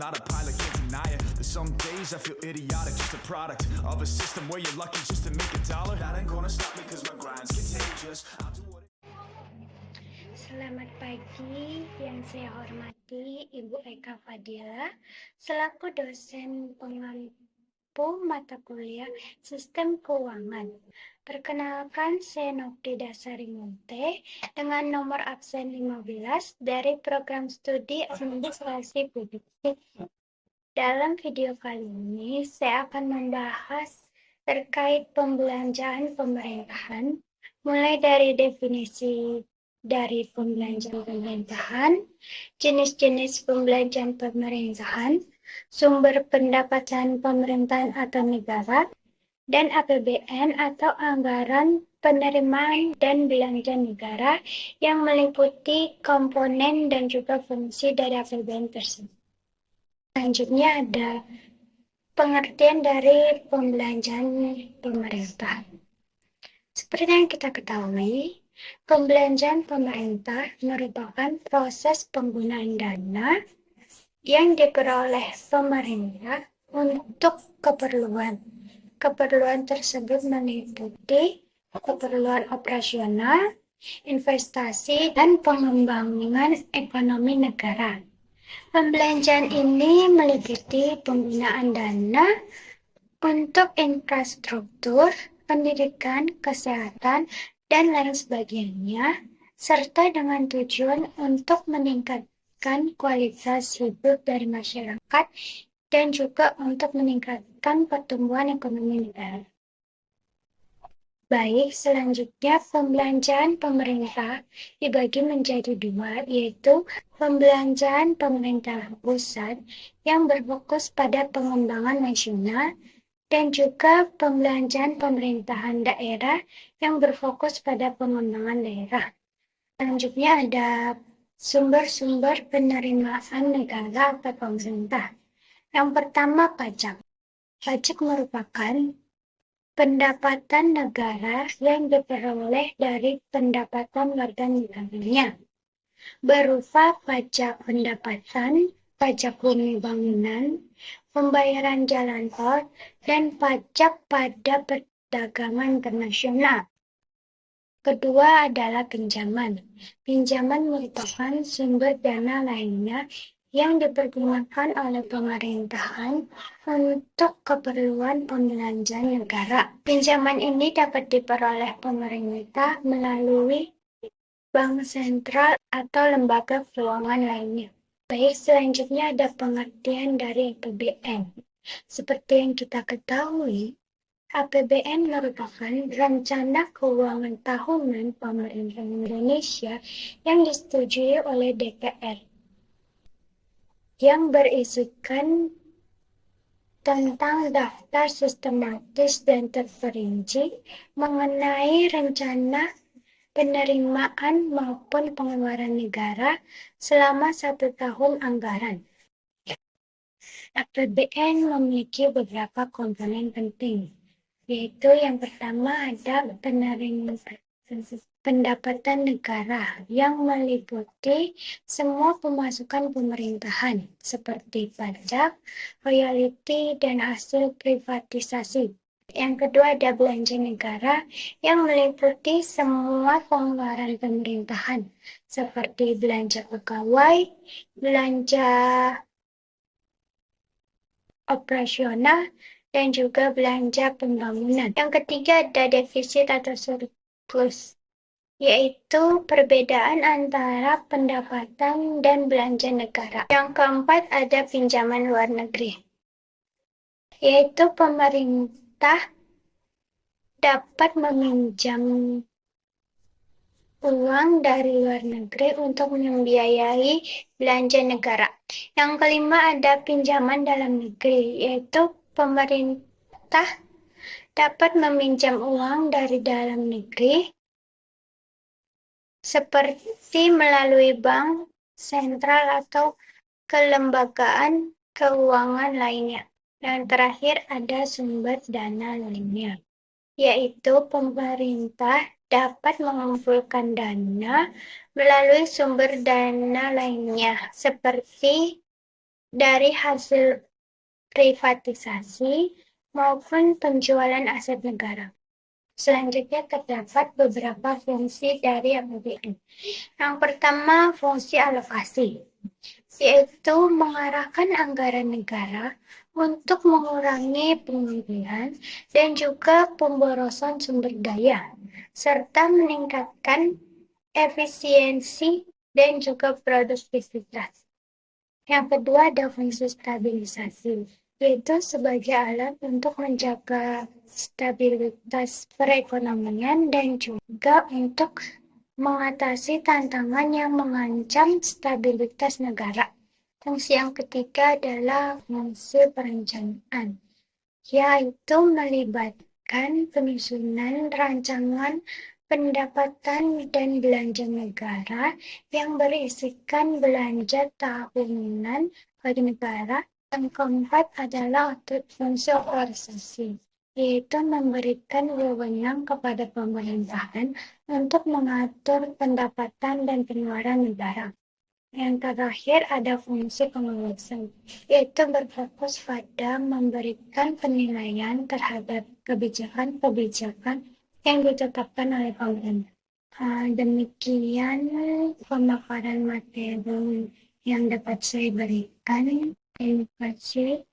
not a pilot, can't deny it. There's some days I feel idiotic, just a product of a system where you're lucky just to make a dollar. That ain't gonna stop me cause my grind's contagious. I'll do what Selamat pagi, yang saya hormati Ibu Eka Fadila, selaku dosen pengampu mata kuliah Sistem Keuangan. Perkenalkan, saya Nofri Dasari Munte dengan nomor absen 15 dari program studi Administrasi Publik. Dalam video kali ini, saya akan membahas terkait pembelanjaan pemerintahan, mulai dari definisi dari pembelanjaan pemerintahan, jenis-jenis pembelanjaan pemerintahan, sumber pendapatan pemerintahan atau negara, dan APBN atau anggaran penerimaan dan belanja negara yang meliputi komponen dan juga fungsi dari APBN tersebut. Selanjutnya ada pengertian dari pembelanjaan pemerintah. Seperti yang kita ketahui, pembelanjaan pemerintah merupakan proses penggunaan dana yang diperoleh pemerintah untuk keperluan. Keperluan tersebut meliputi keperluan operasional, investasi, dan pengembangan ekonomi negara. Pembelanjaan ini meliputi penggunaan dana untuk infrastruktur, pendidikan, kesehatan, dan lain sebagainya, serta dengan tujuan untuk meningkatkan kualitas hidup dari masyarakat dan juga untuk meningkatkan pertumbuhan ekonomi negara. Baik, selanjutnya pembelanjaan pemerintah dibagi menjadi dua, yaitu pembelanjaan pemerintah pusat yang berfokus pada pengembangan nasional dan juga pembelanjaan pemerintahan daerah yang berfokus pada pengembangan daerah. Selanjutnya ada sumber-sumber penerimaan negara atau pemerintah. Yang pertama, pajak. Pajak merupakan pendapatan negara yang diperoleh dari pendapatan warga negaranya, berupa pajak pendapatan, pajak bumi bangunan, pembayaran jalan tol, dan pajak pada perdagangan internasional. Kedua adalah pinjaman. Pinjaman merupakan sumber dana lainnya yang dipergunakan oleh pemerintahan untuk keperluan pembelanjaan negara. Pinjaman ini dapat diperoleh pemerintah melalui bank sentral atau lembaga keuangan lainnya. Baik, selanjutnya ada pengertian dari APBN. Seperti yang kita ketahui, APBN merupakan rencana keuangan tahunan pemerintah Indonesia yang disetujui oleh DPR, yang berisikan tentang daftar sistematis dan terperinci mengenai rencana penerimaan maupun pengeluaran negara selama 1 tahun anggaran. APBN memiliki beberapa komponen penting, yaitu yang pertama ada pendapatan negara yang meliputi semua pemasukan pemerintahan seperti pajak, royalti, dan hasil privatisasi. Yang kedua ada belanja negara yang meliputi semua pengeluaran pemerintahan seperti belanja pegawai, belanja operasional, dan juga belanja pembangunan. Yang ketiga ada defisit atau surplus, yaitu perbedaan antara pendapatan dan belanja negara. Yang keempat ada pinjaman luar negeri, yaitu pemerintah dapat meminjam uang dari luar negeri untuk membiayai belanja negara. Yang kelima ada pinjaman dalam negeri, yaitu pemerintah dapat meminjam uang dari dalam negeri seperti melalui bank sentral atau kelembagaan keuangan lainnya. Dan terakhir ada sumber dana lainnya, yaitu pemerintah dapat mengumpulkan dana melalui sumber dana lainnya seperti dari hasil privatisasi maupun penjualan aset negara. Selanjutnya terdapat beberapa fungsi dari APBN. Yang pertama, fungsi alokasi, yaitu mengarahkan anggaran negara untuk mengurangi penggunaan dan juga pemborosan sumber daya, serta meningkatkan efisiensi dan juga produktivitas. Yang kedua ada fungsi stabilisasi, yaitu sebagai alat untuk menjaga stabilitas perekonomian dan juga untuk mengatasi tantangan yang mengancam stabilitas negara. Fungsi yang ketiga adalah fungsi perencanaan, yaitu melibatkan penyusunan rancangan pendapatan dan belanja negara yang berisikan belanja tahunan bagi negara. Yang keempat adalah fungsi otorisasi, yaitu memberikan wewenang kepada pemerintahan untuk mengatur pendapatan dan pengeluaran negara. Yang terakhir ada fungsi pengawasan, yaitu berfokus pada memberikan penilaian terhadap kebijakan-kebijakan yang ditetapkan oleh pemerintah. Demikian pemaparan materi yang dapat saya berikan. Terima kasih.